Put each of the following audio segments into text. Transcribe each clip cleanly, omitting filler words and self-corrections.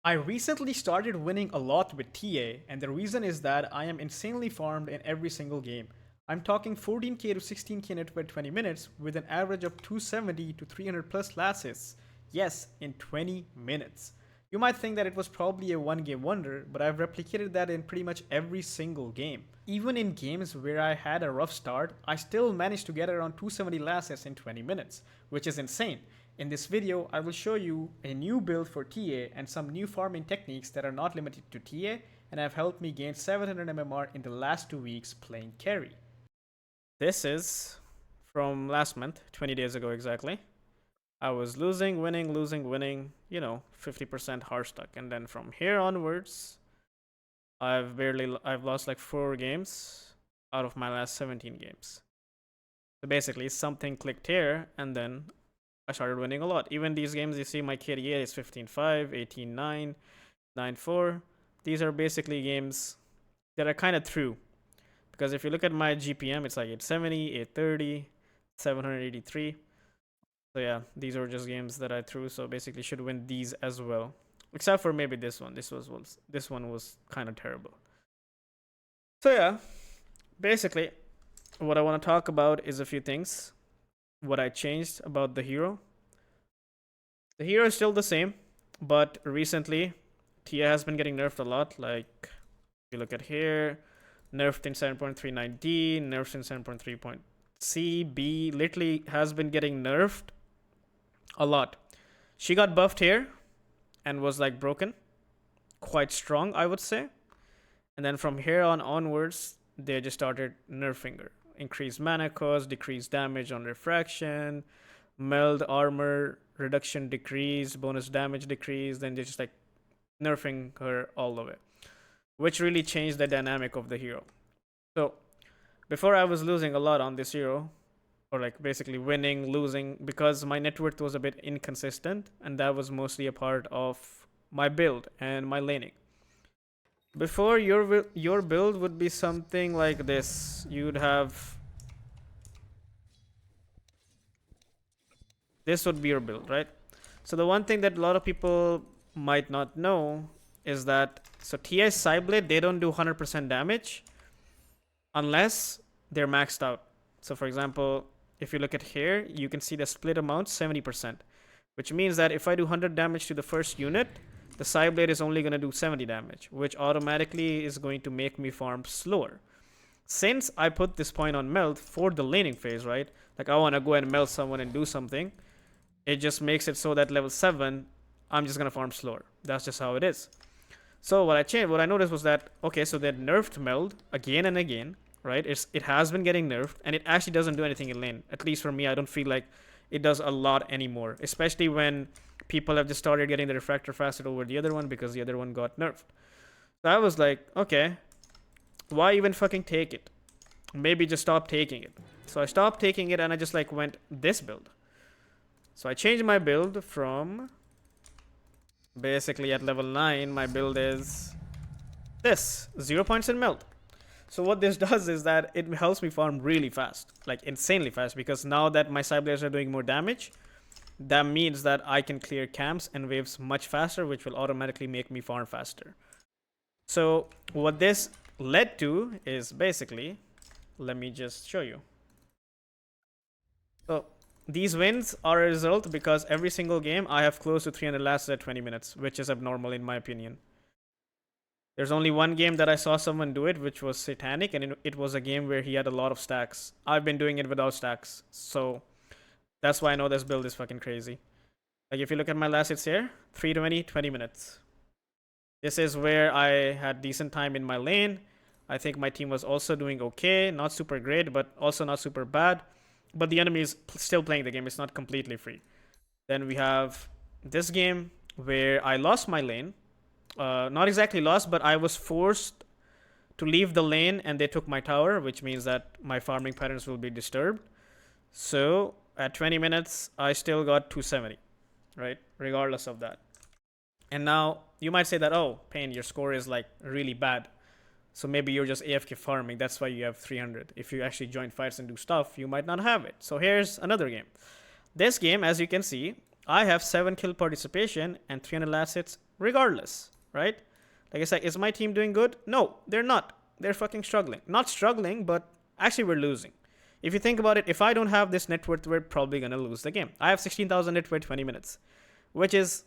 I recently started winning a lot with TA, and the reason is that I am insanely farmed in every single game. I'm talking 14k to 16k net per 20 minutes with an average of 270 to 300 plus lasses. Yes, in 20 minutes. You might think that it was probably a one game wonder, but I've replicated that in pretty much every single game. Even in games where I had a rough start, I still managed to get around 270 lasses in 20 minutes, which is insane. In this video, I will show you a new build for TA and some new farming techniques that are not limited to TA and have helped me gain 700 MMR in the last 2 weeks playing carry. This is from last month, 20 days ago exactly. I was losing, winning, you know, 50% hard stuck. And then from here onwards, I've lost like 4 games out of my last 17 games. So basically something clicked here and then I started winning a lot. Even these games, you see my KDA is 15-5, 18-9, 9-4. These are basically games that are kind of through. Because if you look at my GPM, it's like 870, 830, 783. So yeah, these are just games that I threw. So basically should win these as well. Except for maybe this one. This one was kind of terrible. So yeah, basically what I want to talk about is a few things. What I changed about the hero. The hero is still the same, but recently Tia has been getting nerfed a lot. Like if you look at here, nerfed in 7.39D, nerfed in 7.3.C, B, literally has been getting nerfed a lot. She got buffed here and was like broken, quite strong, I would say. And then from here on onwards, they just started nerfing her. Increased mana cost, decreased damage on refraction, meld armor reduction decrease, bonus damage decrease, then they're just like nerfing her all the way, which really changed the dynamic of the hero. So before I was losing a lot on this hero, or like basically winning, losing, because my net worth was a bit inconsistent, and that was mostly a part of my build and my laning. Before, your build would be something like this. You'd have... This would be your build, right? So the one thing that a lot of people might not know is that... So TI Psyblade, they don't do 100% damage unless they're maxed out. So for example, if you look at here, you can see the split amount 70%, which means that if I do 100 damage to the first unit, the Psyblade is only going to do 70 damage, which automatically is going to make me farm slower. Since I put this point on melt for the laning phase, right? Like I want to go and melt someone and do something. It just makes it so that level 7, I'm just going to farm slower. That's just how it is. So what I noticed was that, okay, so they nerfed meld again and again, right? It has been getting nerfed, and it actually doesn't do anything in lane. At least for me, I don't feel like it does a lot anymore, especially when people have just started getting the refractor faster over the other one because the other one got nerfed. So I was like, okay, why even fucking take it? Maybe just stop taking it. So I stopped taking it and I just like went this build. So I changed my build from basically at level 9, my build is this, 0 points in melt. So what this does is that it helps me farm really fast, like insanely fast, because now that my Psyblades are doing more damage, that means that I can clear camps and waves much faster, which will automatically make me farm faster. So what this led to is basically, let me just show you. So these wins are a result because every single game I have close to 300 lasses at 20 minutes, which is abnormal in my opinion. There's only one game that I saw someone do it, which was Satanic, and it was a game where he had a lot of stacks. I've been doing it without stacks, so that's why I know this build is fucking crazy. Like if you look at my last hits here, 320, 20 minutes. This is where I had decent time in my lane. I think my team was also doing okay, not super great, but also not super bad. But the enemy is still playing the game, it's not completely free. Then we have this game where I lost my lane. Not exactly lost, but I was forced to leave the lane and they took my tower, which means that my farming patterns will be disturbed. So at 20 minutes, I still got 270, right? Regardless of that. And now you might say that, oh, Pain, your score is like really bad. So maybe you're just AFK farming. That's why you have 300. If you actually join fights and do stuff, you might not have it. So here's another game. This game, as you can see, I have 7 kill participation and 300 last hits regardless, right? Like it's like, is my team doing good? No, they're not. They're fucking struggling. Not struggling, but actually we're losing. If you think about it, if I don't have this net worth, we're probably gonna lose the game. I have 16,000 net worth 20 minutes, which is,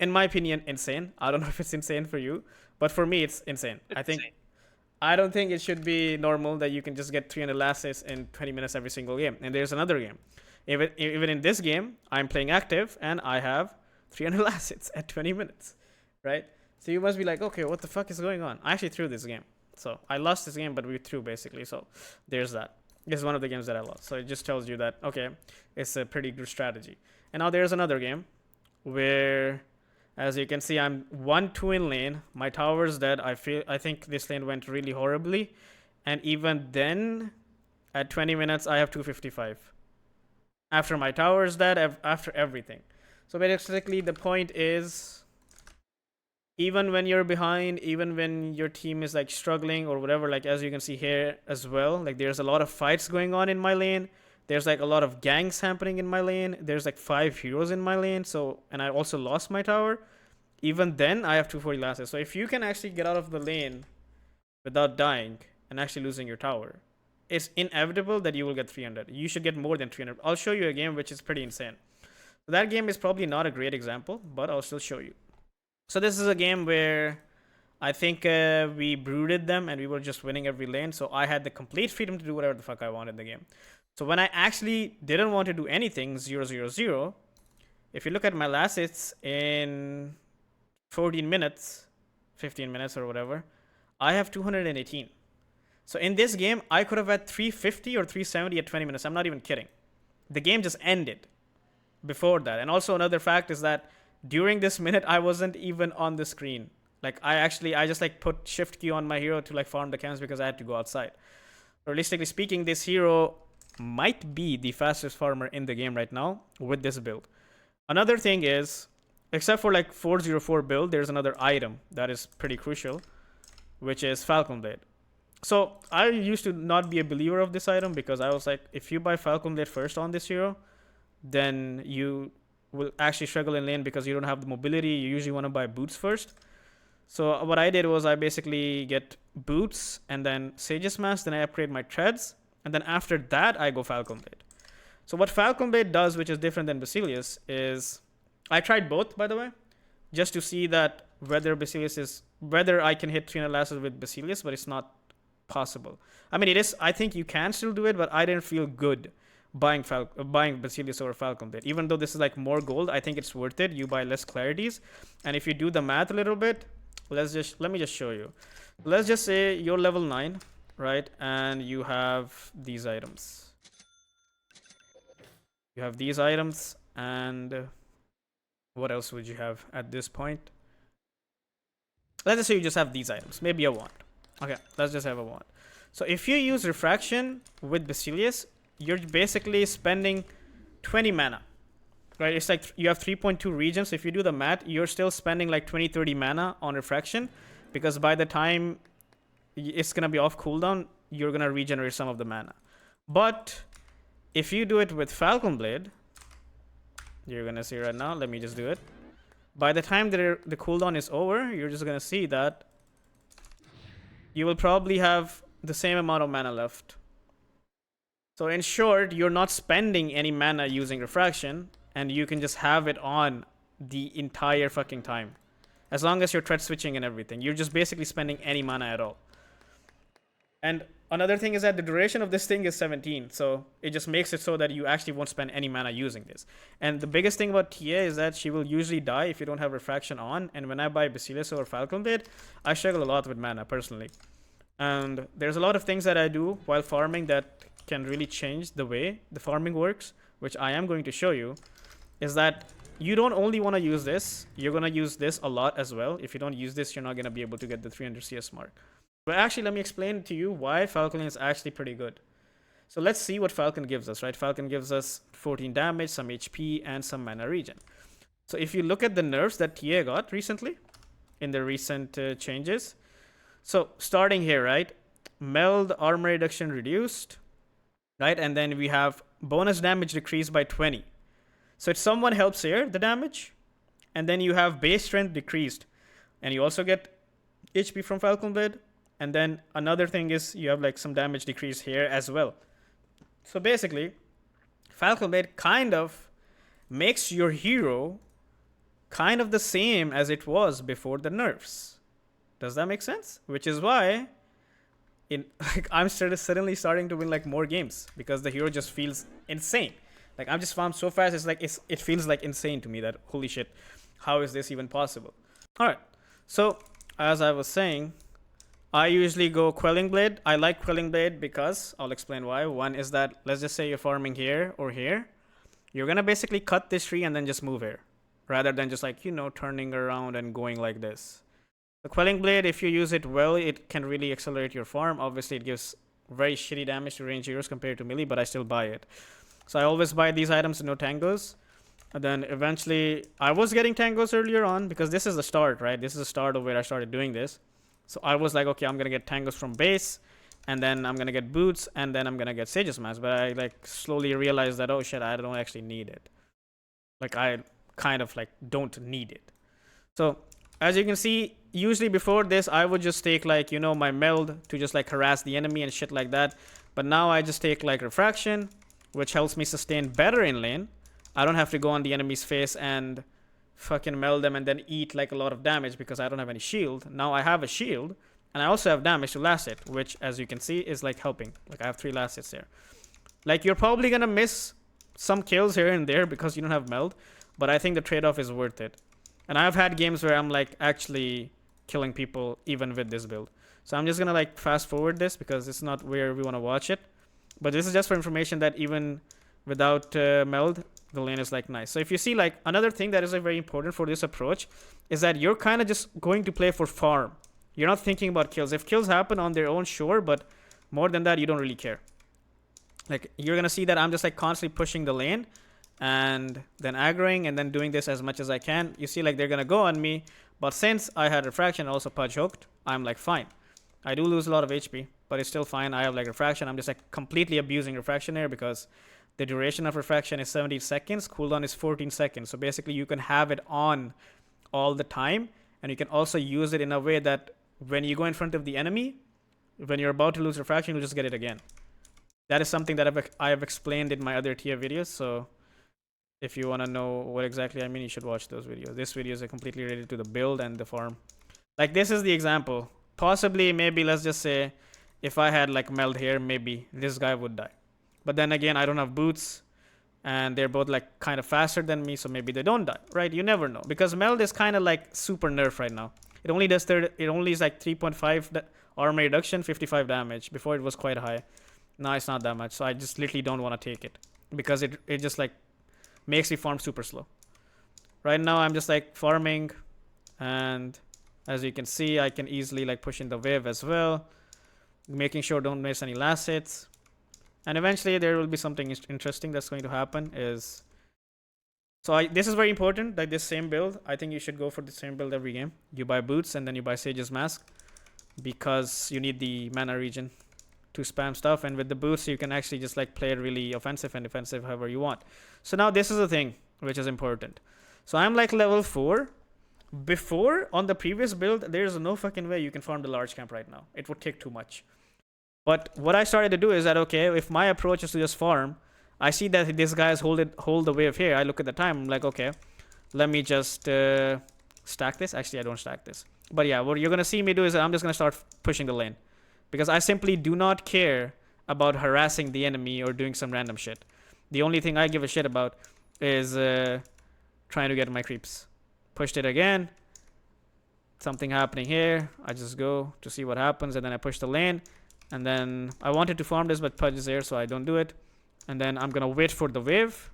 in my opinion, insane. I don't know if it's insane for you, but for me, it's insane. I don't think it should be normal that you can just get 300 assets in 20 minutes every single game. And there's another game. Even in this game, I'm playing active and I have 300 assets at 20 minutes, right? So you must be like, okay, what the fuck is going on? I actually threw this game. So I lost this game, but we threw basically. So there's that. This is one of the games that I lost. So it just tells you that, okay, it's a pretty good strategy. And now there's another game where, as you can see, I'm 1-2 in lane. My tower's dead. I think this lane went really horribly. And even then, at 20 minutes, I have 255. After my tower's dead, after everything. So basically, the point is, even when you're behind, even when your team is like struggling or whatever, like as you can see here as well, like there's a lot of fights going on in my lane. There's like a lot of gangs happening in my lane. There's like 5 heroes in my lane. So, and I also lost my tower. Even then, I have 240 lasses. So if you can actually get out of the lane without dying and actually losing your tower, it's inevitable that you will get 300. You should get more than 300. I'll show you a game which is pretty insane. That game is probably not a great example, but I'll still show you. So this is a game where I think we brooded them and we were just winning every lane. So I had the complete freedom to do whatever the fuck I wanted in the game. So when I actually didn't want to do anything, 0-0-0, if you look at my last hits in 14 minutes, 15 minutes or whatever, I have 218. So in this game, I could have had 350 or 370 at 20 minutes. I'm not even kidding. The game just ended before that. And also another fact is that during this minute, I wasn't even on the screen. Like I just like put shift key on my hero to like farm the camps because I had to go outside. Realistically speaking, this hero might be the fastest farmer in the game right now with this build. Another thing is, except for like 404 build, there's another item that is pretty crucial, which is Falcon Blade. So I used to not be a believer of this item because I was like, if you buy Falcon Blade first on this hero, then you will actually struggle in lane because you don't have the mobility. You usually want to buy boots first. So what I did was I basically get boots and then Sage's Mask, then I upgrade my treads, and then after that I go Falcon Blade. So what Falcon Blade does, which is different than Basilius, is I tried both, by the way, just to see that whether I can hit 300 lasses with Basilius, but it's not possible. I mean, it is. I think you can still do it, but I didn't feel good buying Basilius over Falcon Blade. Even though this is like more gold, I think it's worth it. You buy less clarities, and if you do the math a little bit, let me just show you. Let's just say you're level 9, right? And you have these items. You have these items, and what else would you have at this point? Let's just say you just have these items. Maybe a wand. Okay, let's just have a wand. So if you use refraction with Basilius, you're basically spending 20 mana, right? It's like you have 3.2 regions. So if you do the math, you're still spending like 20-30 mana on refraction, because by the time it's gonna be off cooldown, you're gonna regenerate some of the mana. But if you do it with Falcon Blade, you're gonna see right now. Let me just do it. By the time the cooldown is over, you're just gonna see that you will probably have the same amount of mana left. So in short, you're not spending any mana using refraction, and you can just have it on the entire fucking time. As long as you're thread switching and everything, you're just basically spending any mana at all. And another thing is that the duration of this thing is 17, so it just makes it so that you actually won't spend any mana using this. And the biggest thing about Tia is that she will usually die if you don't have refraction on, and when I buy Basilius or Falcon Blade, I struggle a lot with mana personally. And there's a lot of things that I do while farming that can really change the way the farming works, which I am going to show you, is that you don't only want to use this, you're going to use this a lot as well. If you don't use this, you're not going to be able to get the 300 CS mark. But actually, let me explain to you why Falcon is actually pretty good. So let's see what Falcon gives us, right? Falcon gives us 14 damage, some HP, and some mana regen. So if you look at the nerfs that TA got recently, in the recent changes, so starting here, right? Meld armor reduction reduced, right? And then we have bonus damage decreased by 20. So if someone helps here, the damage, And then you have base strength decreased. And you also get HP from Falcon Blade. And then another thing is you have like some damage decrease here as well. So basically, Falcon Blade kind of makes your hero kind of the same as it was before the nerfs. Does that make sense? Which is why I'm suddenly starting to win like more games because the hero just feels insane. Like I'm just farmed so fast, it feels like insane to me that holy shit, how is this even possible? All right, so as I was saying, I usually go Quelling Blade. I like Quelling Blade because I'll explain why. One is that let's just say you're farming here or here, you're gonna basically cut this tree and then just move here, rather than just like turning around and going like this. The Quelling Blade, if you use it well, it can really accelerate your farm. Obviously, it gives very shitty damage to range heroes compared to melee, but I still buy it. So I always buy these items, no tangos. And then eventually, I was getting tangos earlier on because this is the start, right? This is the start of where I started doing this. So I was like, okay, I'm going to get tangos from base, and then I'm going to get boots, and then I'm going to get Sage's Mask. But I like slowly realized that, oh shit, I don't actually need it. Like I kind of like don't need it. So as you can see, usually before this, I would just take like, my meld to just like harass the enemy and shit like that. But now I just take like refraction, which helps me sustain better in lane. I don't have to go on the enemy's face and fucking meld them and then eat like a lot of damage because I don't have any shield. Now I have a shield and I also have damage to last hit, which as you can see is like helping. Like I have 3 last hits here. Like you're probably gonna miss some kills here and there because you don't have meld, but I think the trade-off is worth it. And I've had games where I'm like actually killing people even with this build. So I'm just gonna like fast forward this because it's not where we want to watch it. But this is just for information that even without meld, the lane is like nice. So if you see like another thing that is like very important for this approach is that you're kind of just going to play for farm. You're not thinking about kills. If kills happen on their own, sure, but more than that, you don't really care. Like you're gonna see that I'm just like constantly pushing the lane and then aggroing and then doing this as much as I can. You see like they're gonna go on me, but since I had refraction also pudge hooked, I'm like fine. I do lose a lot of HP, but it's still fine. I have like refraction. I'm just like completely abusing refraction here because the duration of refraction is 70 seconds, cooldown is 14 seconds. So basically you can have it on all the time, and you can also use it in a way that when you go in front of the enemy, when you're about to lose refraction, you'll just get it again. That is something that I have explained in my other tier videos. So if you want to know what exactly I mean, you should watch those videos. This video is completely related to the build and the farm. Like this is the example. Possibly, maybe let's just say if I had like meld here, maybe this guy would die. But then again, I don't have boots and they're both like kind of faster than me. So maybe they don't die, right? You never know because meld is kind of like super nerf right now. It only does it only is like 3.5 armor reduction, 55 damage. Before it was quite high. Now it's not that much. So I just literally don't want to take it because it just like makes me farm super slow. Right now I'm just like farming, and as you can see, I can easily like push in the wave as well, making sure don't miss any last hits. And eventually there will be something interesting that's going to happen is, so this is very important, like this same build. I think you should go for the same build every game. You buy boots and then you buy Sage's Mask because you need the mana regen to spam stuff. And with the boots, you can actually just like play really offensive and defensive however you want. So now this is the thing which is important. So I'm like level 4. Before, on the previous build, there's no fucking way you can farm the large camp right now. It would take too much. But what I started to do is that, okay, if my approach is to just farm, I see that this guy's hold the wave here. I look at the time, I'm like, okay, let me just stack this. Actually, I don't stack this. But yeah, what you're going to see me do is that I'm just going to start pushing the lane. Because I simply do not care about harassing the enemy or doing some random shit. The only thing I give a shit about is trying to get my creeps. Pushed it again. Something happening here. I just go to see what happens, and then I push the lane. And then I wanted to farm this, but Pudge is there, so I don't do it. And then I'm gonna wait for the wave.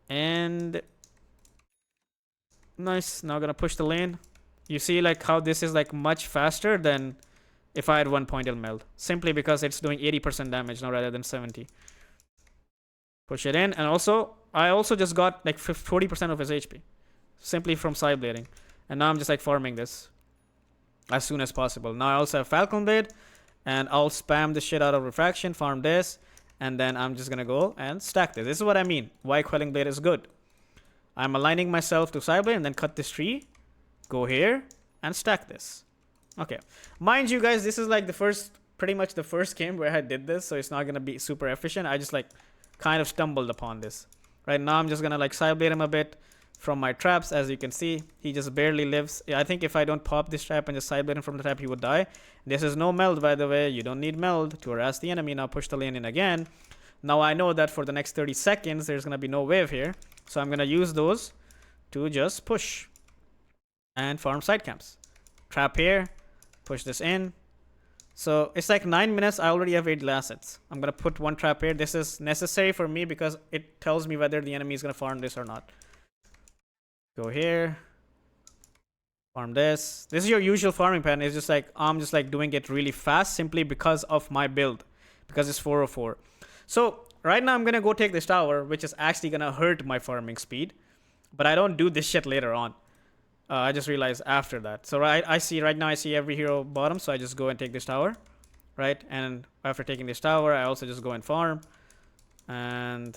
And nice. Now gonna push the lane. You see like how this is like much faster than if I had 1 point in meld. Simply because it's doing 80% damage now rather than 70. Push it in. And also, I also just got like 40% of his HP. Simply from side blading. And now I'm just like farming this as soon as possible. Now I also have Falcon Blade. And I'll spam the shit out of refraction, farm this, and then I'm just gonna go and stack this. This is what I mean. Why Quelling Blade is good. I'm aligning myself to sideblade and then cut this tree, go here, and stack this. Okay. Mind you guys, this is like pretty much the first game where I did this, so it's not going to be super efficient. I just like kind of stumbled upon this. Right now, I'm just going to like sideblade him a bit from my traps. As you can see, he just barely lives. I think if I don't pop this trap and just sideblade him from the trap, he would die. This is no meld, by the way. You don't need meld to harass the enemy. Now push the lane in again. Now I know that for the next 30 seconds, there's going to be no wave here. So I'm going to use those to just push and farm side camps. Trap here, push this in. So it's like 9 minutes. I already have 8 assets. I'm going to put one trap here. This is necessary for me because it tells me whether the enemy is going to farm this or not. Go here. Farm this. This is your usual farming pattern. It's just like I'm just like doing it really fast simply because of my build. Because it's 404. So right now I'm going to go take this tower, which is actually going to hurt my farming speed. But I don't do this shit later on. I just realized after that. So I see right now I see every hero bottom. So I just go and take this tower. Right. And after taking this tower, I also just go and farm. And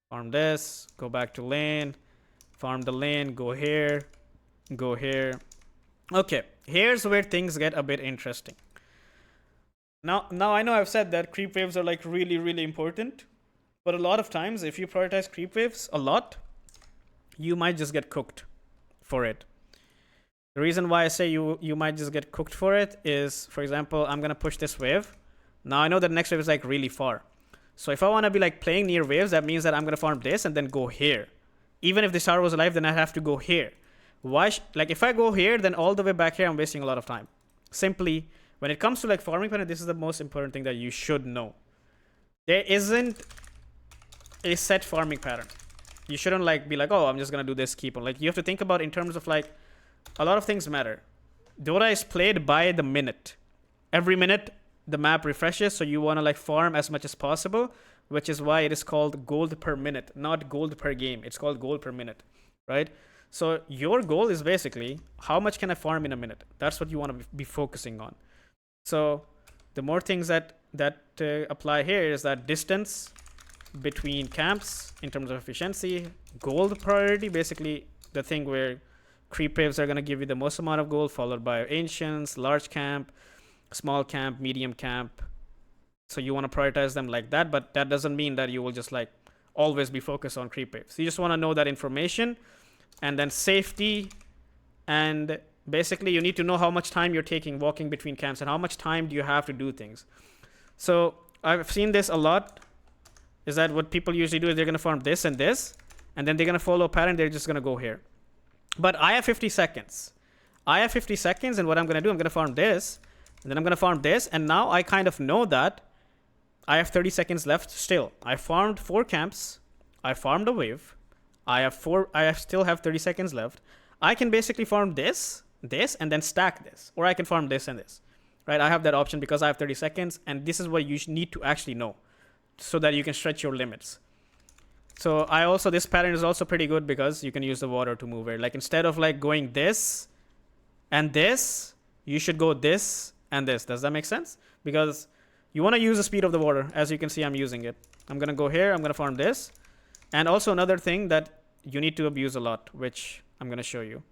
farm this. Go back to lane. Farm the lane. Go here. Go here. Okay. Here's where things get a bit interesting. Now I know I've said that creep waves are like really, really important. But a lot of times, if you prioritize creep waves a lot, you might just get cooked for it. The reason why I say you might just get cooked for it is, for example, I'm going to push this wave. Now I know that next wave is like really far. So if I want to be like playing near waves, that means that I'm going to farm this and then go here. Even if this tower was alive, then I have to go here. Why? Like if I go here, then all the way back here, I'm wasting a lot of time. Simply, when it comes to like farming pattern, this is the most important thing that you should know. There isn't a set farming pattern. You shouldn't like be like, oh, I'm just gonna do this, keep on. Like you have to think about in terms of like a lot of things matter. Dota is played by the minute. Every minute the map refreshes, so you wanna like farm as much as possible, which is why it is called gold per minute, not gold per game. It's called gold per minute, right? So your goal is basically how much can I farm in a minute? That's what you want to be focusing on. So the more things that apply here is that distance between camps in terms of efficiency, gold priority, basically the thing where creep waves are going to give you the most amount of gold, followed by ancients, large camp, small camp, medium camp. So you want to prioritize them like that, but that doesn't mean that you will just like always be focused on creep waves. You just want to know that information, and then safety, and basically you need to know how much time you're taking walking between camps and how much time do you have to do things. So I've seen this a lot, is that what people usually do is they're going to farm this, and then they're going to follow a pattern. They're just going to go here. But I have 50 seconds. And what I'm going to do, I'm going to farm this, and then I'm going to farm this, and now I kind of know that I have 30 seconds left still. I farmed 4 camps. I farmed a wave. I still have 30 seconds left. I can basically farm this, and then stack this. Or I can farm this and this. Right? I have that option because I have 30 seconds, and this is what you need to actually know so that you can stretch your limits. So this pattern is also pretty good because you can use the water to move it. Like instead of like going this and this, you should go this and this. Does that make sense? Because you want to use the speed of the water. As you can see, I'm using it. I'm going to go here. I'm going to farm this. And also another thing that you need to abuse a lot, which I'm going to show you.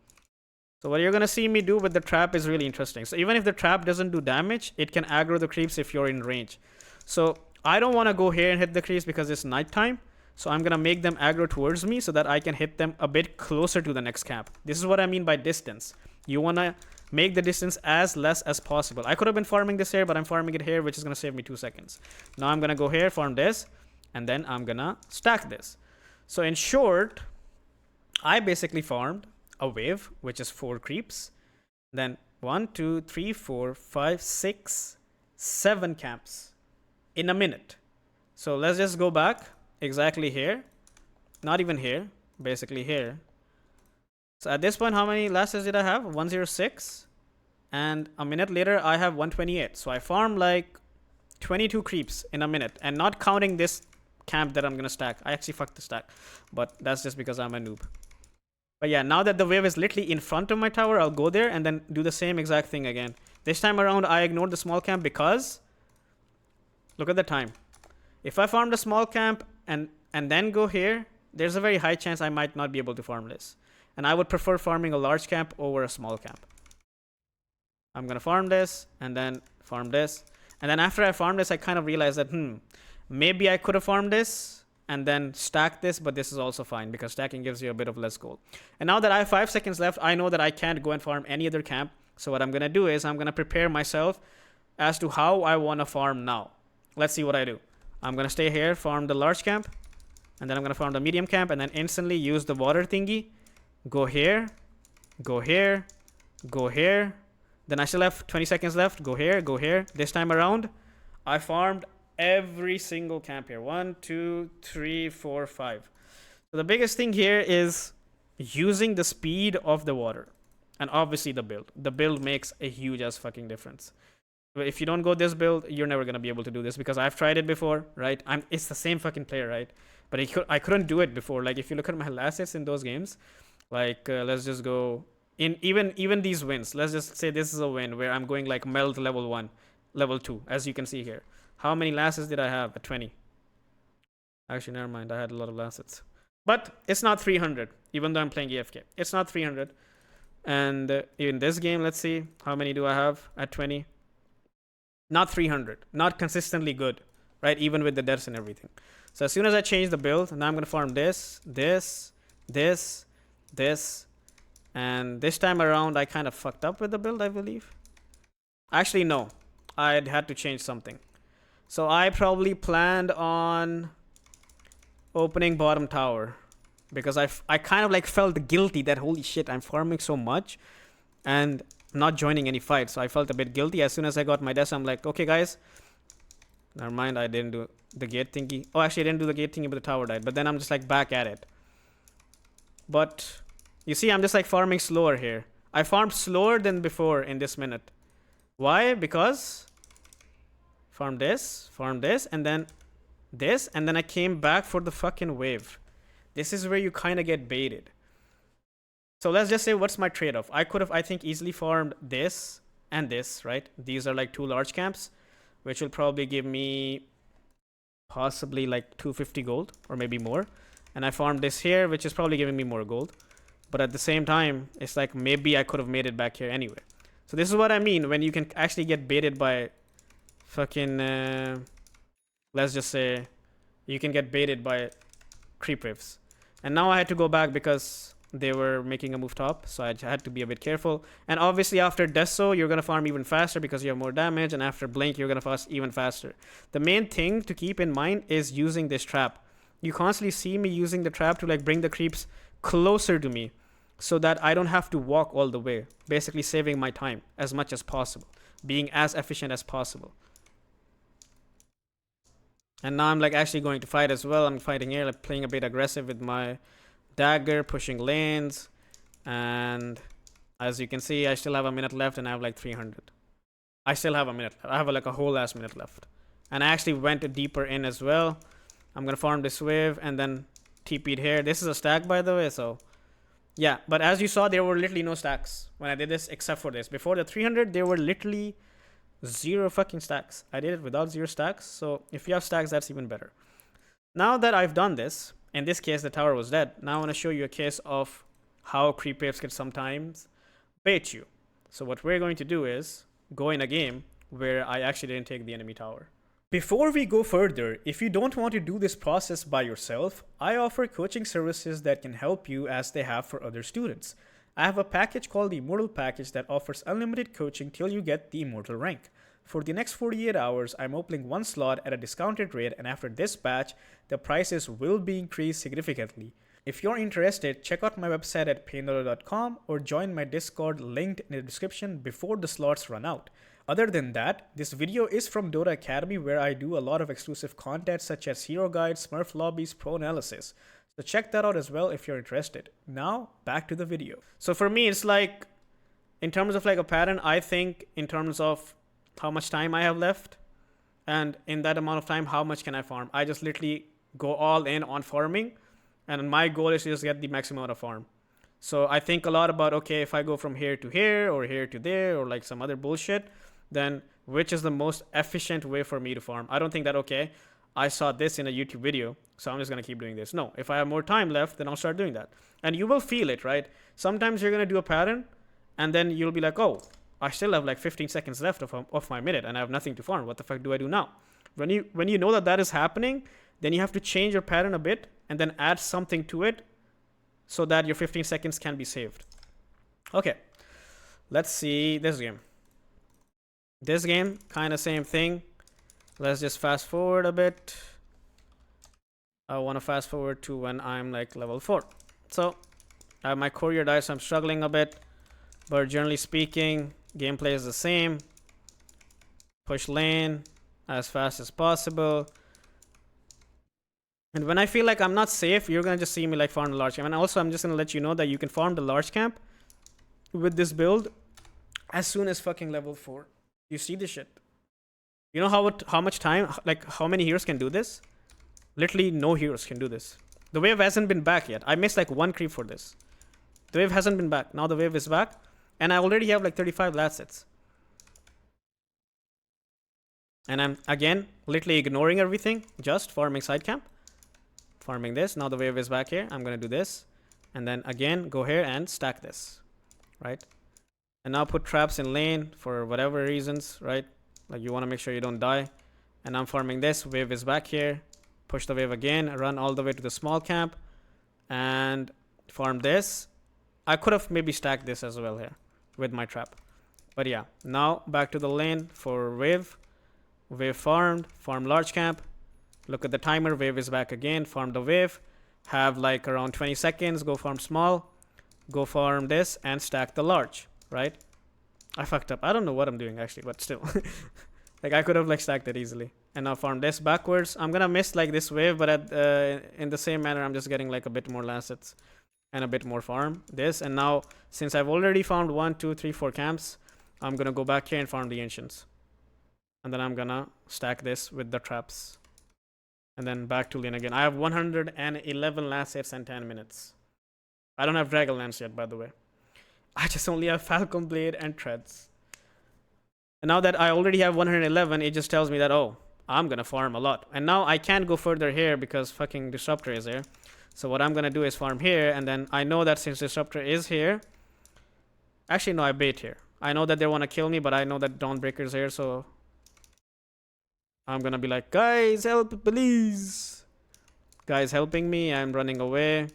So what you're going to see me do with the trap is really interesting. So even if the trap doesn't do damage, it can aggro the creeps if you're in range. So I don't want to go here and hit the creeps because it's nighttime. So I'm going to make them aggro towards me so that I can hit them a bit closer to the next camp. This is what I mean by distance. You want to make the distance as less as possible. I could have been farming this here, but I'm farming it here, which is going to save me 2 seconds. Now I'm going to go here, farm this, and then I'm going to stack this. So in short, I basically farmed a wave, which is 4 creeps. Then 1, 2, 3, 4, 5, 6, 7 camps in a minute. So let's just go back exactly here. Not even here, basically here. So at this point, how many lasses did I have? 106. And a minute later, I have 128. So I farmed like 22 creeps in a minute. And not counting this camp that I'm going to stack. I actually fucked the stack. But that's just because I'm a noob. But yeah, now that the wave is literally in front of my tower, I'll go there and then do the same exact thing again. This time around, I ignored the small camp because look at the time. If I farm the small camp and then go here, there's a very high chance I might not be able to farm this. And I would prefer farming a large camp over a small camp. I'm going to farm this and then farm this. And then after I farm this, I kind of realized that, maybe I could have farmed this and then stack this, but this is also fine because stacking gives you a bit of less gold. And now that I have 5 seconds left, I know that I can't go and farm any other camp. So what I'm going to do is I'm going to prepare myself as to how I want to farm now. Let's see what I do. I'm going to stay here, farm the large camp, and then I'm going to farm the medium camp, and then instantly use the water thingy. Go here, go here, go here. Then I still have 20 seconds left. Go here, go here. This time around, I farmed every single camp here. 1, 2, 3, 4, 5. So the biggest thing here is using the speed of the water. And obviously the build. The build makes a huge ass fucking difference. If you don't go this build, you're never going to be able to do this because I've tried it before, right? It's the same fucking player, right? But I couldn't do it before. Like, if you look at my last hits in those games, like, let's just go in even these wins. Let's just say this is a win where I'm going like meld level 1, level 2, as you can see here. How many last hits did I have? At 20. Actually, never mind. I had a lot of last hits. But it's not 300, even though I'm playing AFK. It's not 300. And in this game, let's see. How many do I have at 20? Not 300. Not consistently good, right? Even with the deaths and everything. So as soon as I change the build, now I'm going to farm this, this, this, this. And this time around, I kind of fucked up with the build, I believe. Actually, no. I had to change something. So I probably planned on opening bottom tower. Because I kind of like felt guilty that holy shit, I'm farming so much and not joining any fights. So I felt a bit guilty. As soon as I got my desk, I'm like, okay guys, never mind, I didn't do the gate thingy. Oh, actually I didn't do the gate thingy, but the tower died. But then I'm just like back at it. But you see, I'm just like farming slower here. I farmed slower than before in this minute. Why? Because farm this, and then this, and then I came back for the fucking wave. This is where you kind of get baited. So let's just say, what's my trade-off? I could have, I think, easily farmed this and this, right? These are like 2 large camps, which will probably give me possibly like 250 gold or maybe more. And I farmed this here, which is probably giving me more gold. But at the same time, it's like maybe I could have made it back here anyway. So this is what I mean when you can actually get baited by fucking, let's just say, you can get baited by creep waves. And now I had to go back because they were making a move top, so I had to be a bit careful. And obviously after Deso, you're going to farm even faster because you have more damage, and after Blink, you're going to fast even faster. The main thing to keep in mind is using this trap. You constantly see me using the trap to like bring the creeps closer to me so that I don't have to walk all the way, basically saving my time as much as possible, being as efficient as possible. And now I'm like actually going to fight as well. I'm fighting here, like playing a bit aggressive with my dagger, pushing lanes. And as you can see, I still have a minute left and I have like 300. I still have a minute left. I have like a whole last minute left. And I actually went deeper in as well. I'm going to farm this wave and then TP'd here. This is a stack, by the way, so yeah. But as you saw, there were literally no stacks when I did this except for this. Before the 300, there were literally 0 fucking stacks. I did it without 0 stacks. So if you have stacks, that's even better. Now that I've done this, in this case, the tower was dead. Now I want to show you a case of how creep waves can sometimes bait you. So what we're going to do is go in a game where I actually didn't take the enemy tower. Before we go further, if you don't want to do this process by yourself, I offer coaching services that can help you as they have for other students. I have a package called the Immortal Package that offers unlimited coaching till you get the Immortal rank. For the next 48 hours, I'm opening 1 slot at a discounted rate, and after this batch, the prices will be increased significantly. If you're interested, check out my website at paindota.com or join my Discord linked in the description before the slots run out. Other than that, this video is from Dota Academy, where I do a lot of exclusive content such as hero guides, smurf lobbies, pro analysis. So check that out as well if you're interested. Now, back to the video. So for me, it's like, in terms of like a pattern, I think in terms of how much time I have left, and in that amount of time, how much can I farm? I just literally go all in on farming, and my goal is to just get the maximum amount of farm. So I think a lot about, okay, if I go from here to here, or here to there, or like some other bullshit, then which is the most efficient way for me to farm? I don't think that, okay, I saw this in a YouTube video, so I'm just going to keep doing this. No, if I have more time left, then I'll start doing that. And you will feel it, right? Sometimes you're going to do a pattern, and then you'll be like, oh, I still have like 15 seconds left of my minute, and I have nothing to farm. What the fuck do I do now? When you know that is happening, then you have to change your pattern a bit, and then add something to it, so that your 15 seconds can be saved. Okay, let's see this game. This game, kind of same thing. Let's just fast forward a bit. I want to fast forward to when I'm like level 4. So I have my courier dice. I'm struggling a bit, but generally speaking, gameplay is the same. Push lane as fast as possible. And when I feel like I'm not safe, you're going to just see me like farm the large camp. And also, I'm just going to let you know that you can farm the large camp with this build as soon as fucking level 4. You see this shit. You know how much time, like how many heroes can do this? Literally no heroes can do this. The wave hasn't been back yet. I missed like 1 creep for this. The wave hasn't been back. Now the wave is back. And I already have like 35 last sets. And I'm, again, literally ignoring everything. Just farming side camp. Farming this. Now the wave is back here. I'm going to do this. And then again, go here and stack this. Right? And now put traps in lane for whatever reasons, right? Like you want to make sure you don't die. And I'm farming this. Wave is back here. Push the wave again. Run all the way to the small camp. And farm this. I could have maybe stacked this as well here with my trap. But yeah, now back to the lane for wave. Wave farmed. Farm large camp. Look at the timer. Wave is back again. Farm the wave. Have like around 20 seconds. Go farm small. Go farm this and stack the large. Right? I fucked up. I don't know what I'm doing actually, but still. Like I could have like stacked it easily. And now farm this backwards. I'm gonna miss like this wave, but in the same manner, I'm just getting like a bit more assets and a bit more farm. This, and now since I've already found 1, 2, 3, 4 camps, I'm gonna go back here and farm the ancients. And then I'm gonna stack this with the traps. And then back to lane again. I have 111 last hits and 10 minutes. I don't have Dragonlance yet, by the way. I just only have Falcon Blade and Treads. And now that I already have 111, it just tells me that, oh, I'm going to farm a lot. And now I can't go further here because fucking Disruptor is here. So what I'm going to do is farm here. And then I know that since Disruptor is here... Actually, no, I bait here. I know that they want to kill me, but I know that Dawnbreaker is here, so... I'm going to be like, guys, help, please. Guys helping me. I'm running away.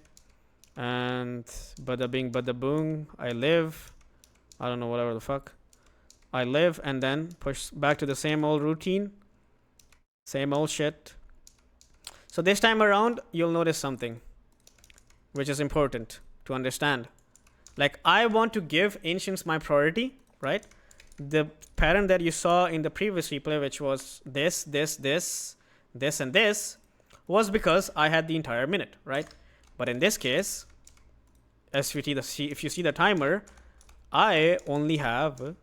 And bada bing, bada boom. I live. I don't know, whatever the fuck. I live and then push back to the same old routine. Same old shit. So this time around, you'll notice something. Which is important to understand. Like, I want to give Ancients my priority, right? The pattern that you saw in the previous replay, which was this, and this, was because I had the entire minute, right? But in this case, as if you see the timer, I only have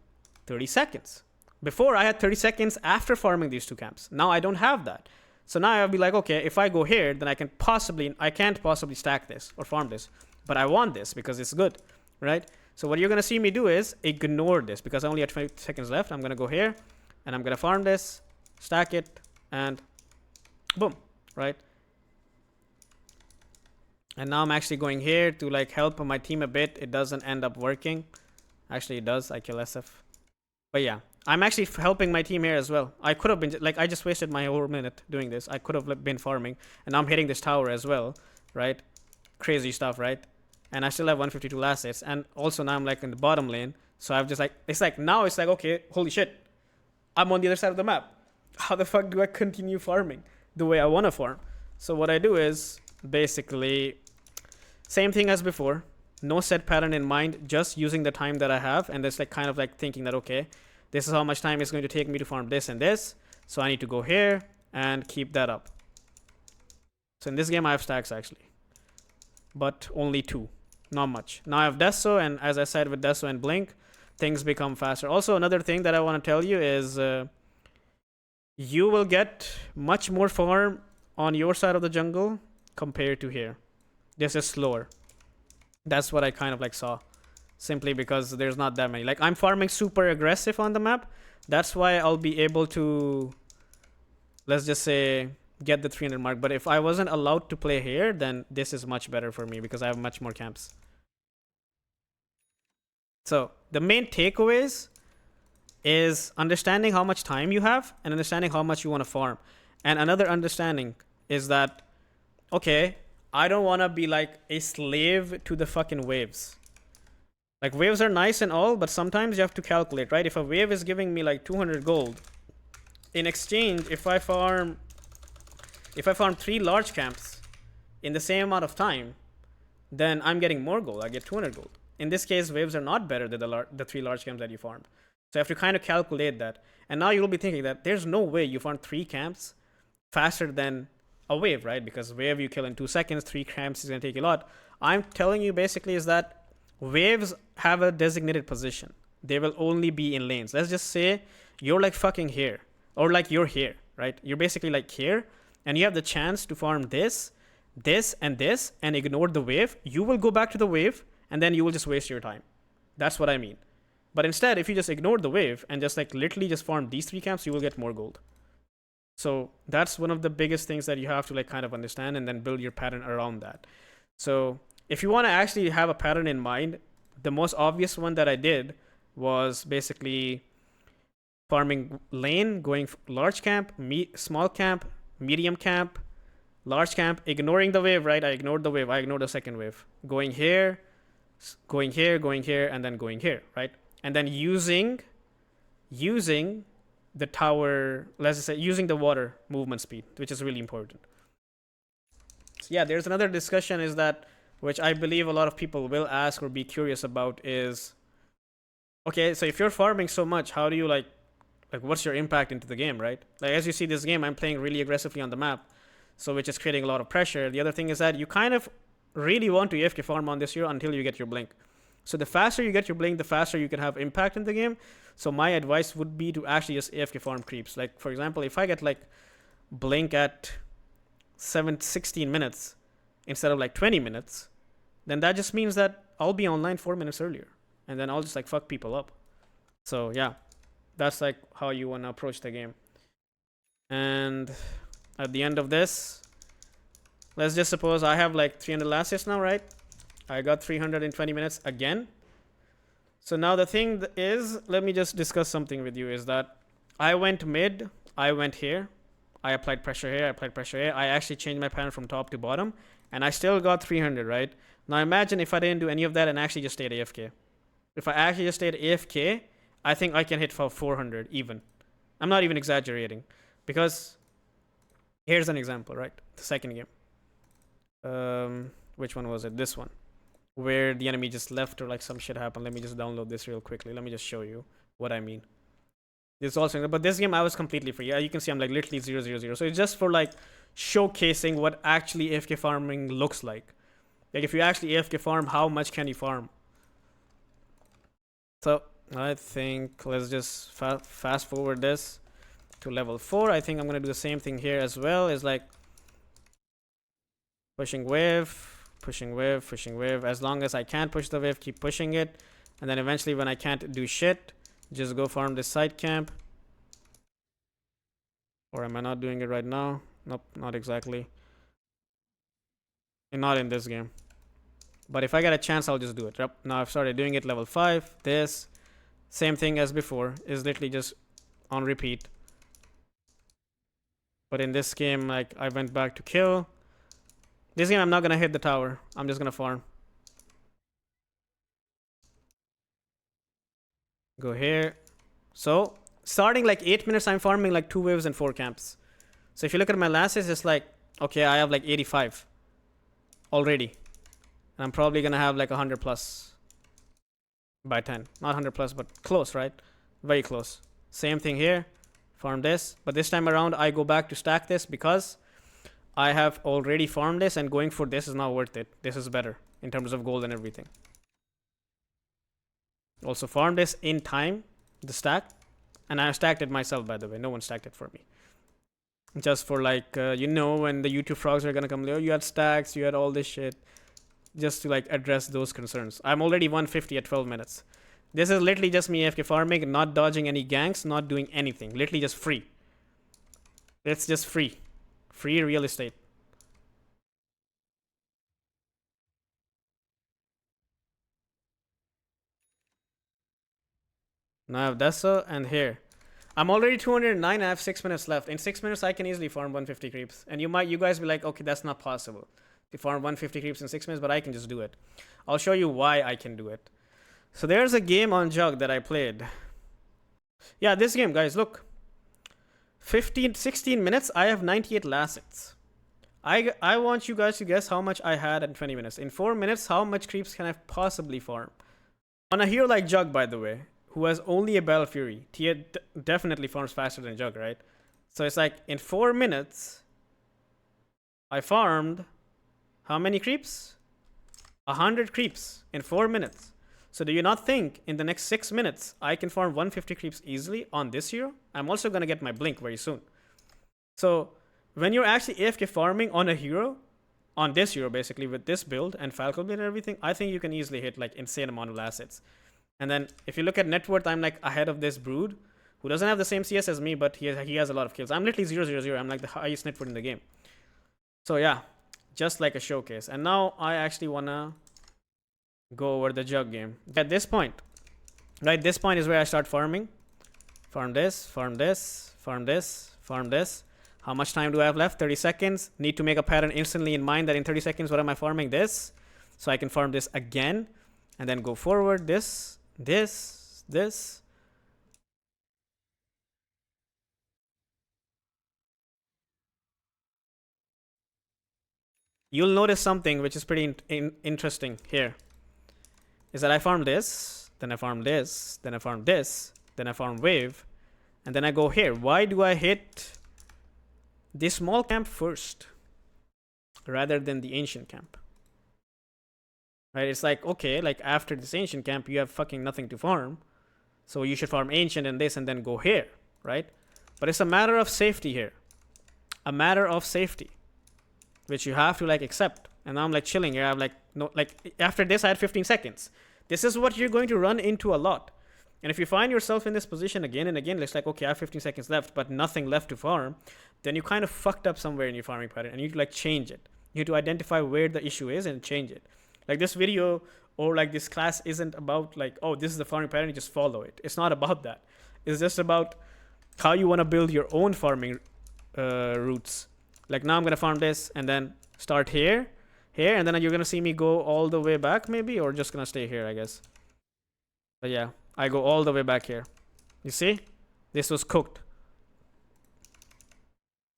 30 seconds. Before, I had 30 seconds after farming these 2 camps. Now I don't have that. So now I'll be like, okay, if I go here, then I can't possibly stack this or farm this. But I want this because it's good, right? So what you're going to see me do is ignore this because I only have 20 seconds left. I'm going to go here and I'm going to farm this, stack it, and boom, right? And now I'm actually going here to like help my team a bit. It doesn't end up working. Actually, it does. I kill SF. But yeah, I'm actually helping my team here as well. I could have been, like, I just wasted my whole minute doing this. I could have been farming. And now I'm hitting this tower as well, right? Crazy stuff, right? And I still have 152 last hits. And also now I'm like in the bottom lane. So I've just like, it's like, now it's like, okay, holy shit. I'm on the other side of the map. How the fuck do I continue farming the way I want to farm? So what I do is basically same thing as before. No set pattern in mind, just using the time that I have. And that's like kind of like thinking that, okay, this is how much time it's going to take me to farm this and this. So I need to go here and keep that up. So in this game, I have stacks actually, but only 2, not much. Now I have Deso, and as I said with Deso and Blink, things become faster. Also, another thing that I want to tell you is you will get much more farm on your side of the jungle compared to here. This is slower. That's what I kind of like saw. Simply because there's not that many. Like, I'm farming super aggressive on the map. That's why I'll be able to, let's just say, get the 300 mark. But if I wasn't allowed to play here, then this is much better for me because I have much more camps. So the main takeaways is understanding how much time you have and understanding how much you want to farm. And another understanding is that, okay, I don't want to be like a slave to the fucking waves. Like, waves are nice and all, but sometimes you have to calculate, right? If a wave is giving me like 200 gold, in exchange, if I farm 3 large camps in the same amount of time, then I'm getting more gold. I get 200 gold. In this case, waves are not better than the 3 large camps that you farmed. So you have to kind of calculate that. And now you'll be thinking that there's no way you farm 3 camps faster than a wave, right? Because wave you kill in 2 seconds, 3 camps is going to take a lot. I'm telling you basically is that waves have a designated position. They will only be in lanes. Let's just say you're like fucking here, or like you're here, right? You're basically like here, and you have the chance to farm this, and ignore the wave. You will go back to the wave, and then you will just waste your time. That's what I mean. But instead, if you just ignore the wave and just like literally just farm these 3 camps, you will get more gold. So that's one of the biggest things that you have to like kind of understand and then build your pattern around that. So if you want to actually have a pattern in mind, the most obvious one that I did was basically farming lane, going large camp, small camp, medium camp, large camp, ignoring the wave, right? I ignored the wave. I ignored the second wave. Going here, and then going here, right? And then using the tower, let's just say using the water movement speed, which is really important. So yeah, there's another discussion is that, which I believe a lot of people will ask or be curious about is, okay, so if you're farming so much, how do you like what's your impact into the game, right? Like, as you see this game, I'm playing really aggressively on the map, so which is creating a lot of pressure. The other thing is that you kind of really want to AFK farm on this here until you get your blink. So the faster you get your blink, the faster you can have impact in the game. So my advice would be to actually just AFK farm creeps. Like, for example, if I get like blink at 16 minutes instead of like 20 minutes, then that just means that I'll be online 4 minutes earlier, and then I'll just like fuck people up. So yeah, that's like how you want to approach the game. And at the end of this, let's just suppose I have like 300 last hits now, right? I got 320 minutes again. So now the thing is, let me just discuss something with you, is that I went mid, I went here, I applied pressure here, I actually changed my pattern from top to bottom, and I still got 300, right? Now imagine if I didn't do any of that and actually just stayed AFK. If I actually just stayed AFK, I think I can hit for 400 even. I'm not even exaggerating, because here's an example, right? The second game. Which one was it? This one, where the enemy just left or like some shit happened. Let me just download this real quickly. Let me just show you what I mean. This is also, but this game I was completely free. You can see I'm like literally 000. So it's just for like showcasing what actually AFK farming looks like. Like, if you actually AFK farm, how much can you farm? So I think let's just fast forward this to level 4. I think I'm gonna do the same thing here as well. Is like pushing wave, as long as I can't push the wave, keep pushing it, and then eventually when I can't do shit, just go farm this side camp. Or am I not doing it right now? Nope, not exactly, and not in this game, but if I get a chance, I'll just do it. Yep, now I've started doing it. Level 5, this same thing as before, is literally just on repeat. But in this game, like, I went back to kill. This game, I'm not gonna hit the tower. I'm just gonna farm. Go here. So, starting like 8 minutes, I'm farming like 2 waves and 4 camps. So if you look at my lasses, it's like, okay, I have like 85 already. And I'm probably gonna have like 100 plus by 10. Not 100 plus, but close, right? Very close. Same thing here. Farm this. But this time around, I go back to stack this because I have already farmed this, and going for this is not worth it. This is better in terms of gold and everything. Also farm this in time, the stack. And I stacked it myself, by the way. No one stacked it for me. Just for like, you know, when the YouTube frogs are gonna come, oh, you had stacks, you had all this shit. Just to like address those concerns. I'm already 150 at 12 minutes. This is literally just me AFK farming, not dodging any ganks, not doing anything. Literally just free. It's just free. Free real estate. Now I have Dessa and here. I'm already 209. I have 6 minutes left. In 6 minutes, I can easily farm 150 creeps. And you guys be like, okay, that's not possible to farm 150 creeps in 6 minutes, but I can just do it. I'll show you why I can do it. So there's a game on Jug that I played. Yeah, this game, guys, look. 16 minutes, I have 98 lacets. I want you guys to guess how much I had in 20 minutes. In 4 minutes, how much creeps can I possibly farm? On a hero like Jug, by the way, who has only a Battle Fury, Tia definitely farms faster than Jug, right? So it's like, in 4 minutes, I farmed how many creeps? 100 creeps in 4 minutes. So do you not think in the next 6 minutes, I can farm 150 creeps easily on this hero? I'm also going to get my blink very soon. So when you're actually AFK farming on a hero, on this hero basically, with this build and Falcon build and everything, I think you can easily hit like insane amount of assets. And then if you look at net worth, I'm like ahead of this Brood, who doesn't have the same CS as me, but he has a lot of kills. I'm literally 0-0-0. I'm like the highest net worth in the game. So yeah, just like a showcase. And now I actually want to go over the Jug game. At this point, right, this point is where I start farming. Farm this, farm this, farm this, farm this. How much time do I have left? 30 seconds. Need to make a pattern instantly in mind that in 30 seconds, what am I farming? This. So I can farm this again and then go forward. This. You'll notice something which is pretty interesting here. Is that I farm this, then I farm this, then I farm this, then I farm wave, and then I go here. Why do I hit the small camp first rather than the ancient camp? Right? It's like, okay, like after this ancient camp, you have fucking nothing to farm. So you should farm ancient and this and then go here, right? But it's a matter of safety here. A matter of safety, which you have to like accept. And now I'm like chilling here. I'm like, no, like after this, I had 15 seconds. This is what you're going to run into a lot. And if you find yourself in this position again and again, it's like, okay, I have 15 seconds left, but nothing left to farm, then you kind of fucked up somewhere in your farming pattern and you need to like change it. You need to identify where the issue is and change it. Like this video or like this class isn't about like, oh, this is the farming pattern, you just follow it. It's not about that. It's just about how you want to build your own farming routes. Like now I'm going to farm this and then start here, and then you're going to see me go all the way back maybe, or just going to stay here, I guess. But yeah, I go all the way back here. You see? This was cooked.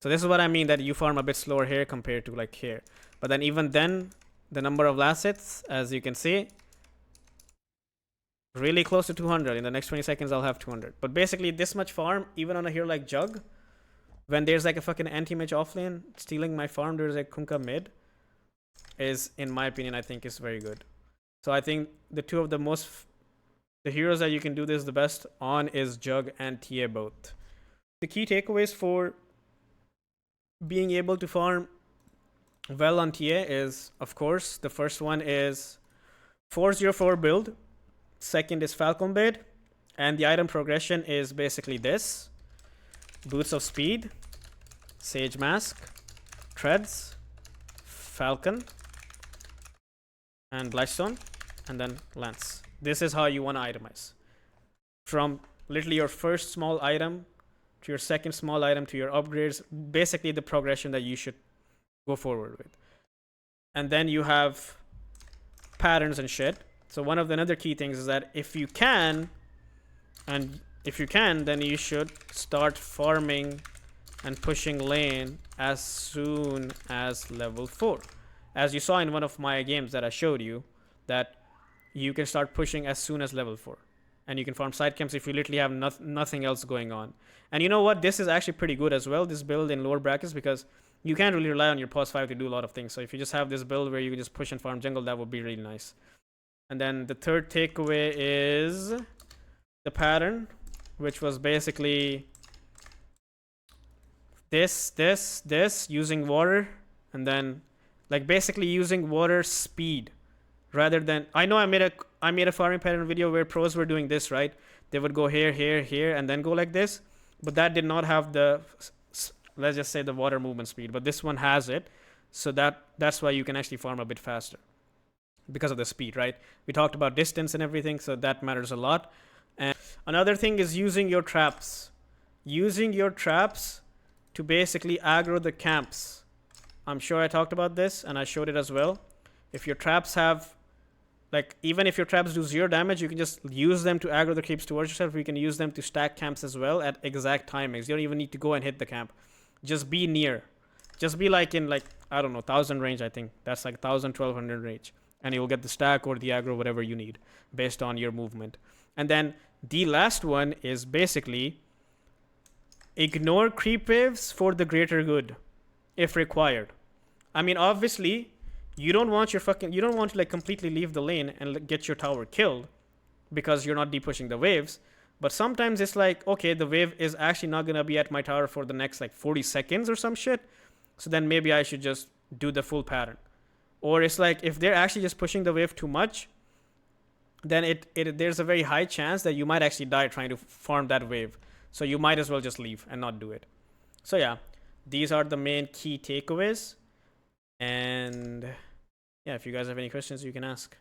So this is what I mean that you farm a bit slower here compared to like here. But then even then, the number of assets, as you can see, really close to 200. In the next 20 seconds, I'll have 200. But basically, this much farm, even on a hero like Jug, when there's like a fucking anti-mage offlane stealing my farm, there's a Kunkka mid, is, in my opinion, I think is very good. So I think the two of the heroes that you can do this the best on is Jug and TA both. The key takeaways for being able to farm well on TA is, of course, the first one is 404 build. Second is Falcon bid. And the item progression is basically this. Boots of Speed, Sage Mask, Treads, Falcon, and Blightstone, and then Lance. This is how you want to itemize. From literally your first small item to your second small item to your upgrades, basically the progression that you should go forward with. And then you have patterns and shit. So one of the other key things is that if you can, then you should start farming and pushing lane as soon as level 4. As you saw in one of my games that I showed you, that you can start pushing as soon as level 4. And you can farm side camps if you literally have nothing else going on. And you know what? This is actually pretty good as well, this build in lower brackets, because you can't really rely on your pos 5 to do a lot of things. So if you just have this build where you can just push and farm jungle, that would be really nice. And then the third takeaway is the pattern, which was basically this, using water, and then like basically using water speed rather than, I know I made a farming pattern video where pros were doing this, right? They would go here, and then go like this, but that did not have the let's just say the water movement speed, but this one has it. So that's why you can actually farm a bit faster because of the speed, right? We talked about distance and everything, so that matters a lot. And another thing is using your traps. Using your traps to basically aggro the camps. I'm sure I talked about this and I showed it as well. If your traps have, like, even if your traps do 0 damage, you can just use them to aggro the creeps towards yourself. You can use them to stack camps as well at exact timings. You don't even need to go and hit the camp. Just be near. Just be like in, like, I don't know, 1000 range, I think. That's like 1000, 1200 range. And you'll get the stack or the aggro, whatever you need, based on your movement. And then the last one is basically ignore creep waves for the greater good, if required. I mean, obviously, you don't want to like completely leave the lane and get your tower killed because you're not depushing the waves. But sometimes it's like, okay, the wave is actually not gonna be at my tower for the next like 40 seconds or some shit. So then maybe I should just do the full pattern. Or it's like, if they're actually just pushing the wave too much, then there's a very high chance that you might actually die trying to farm that wave. So you might as well just leave and not do it. So yeah, these are the main key takeaways. And yeah, if you guys have any questions, you can ask.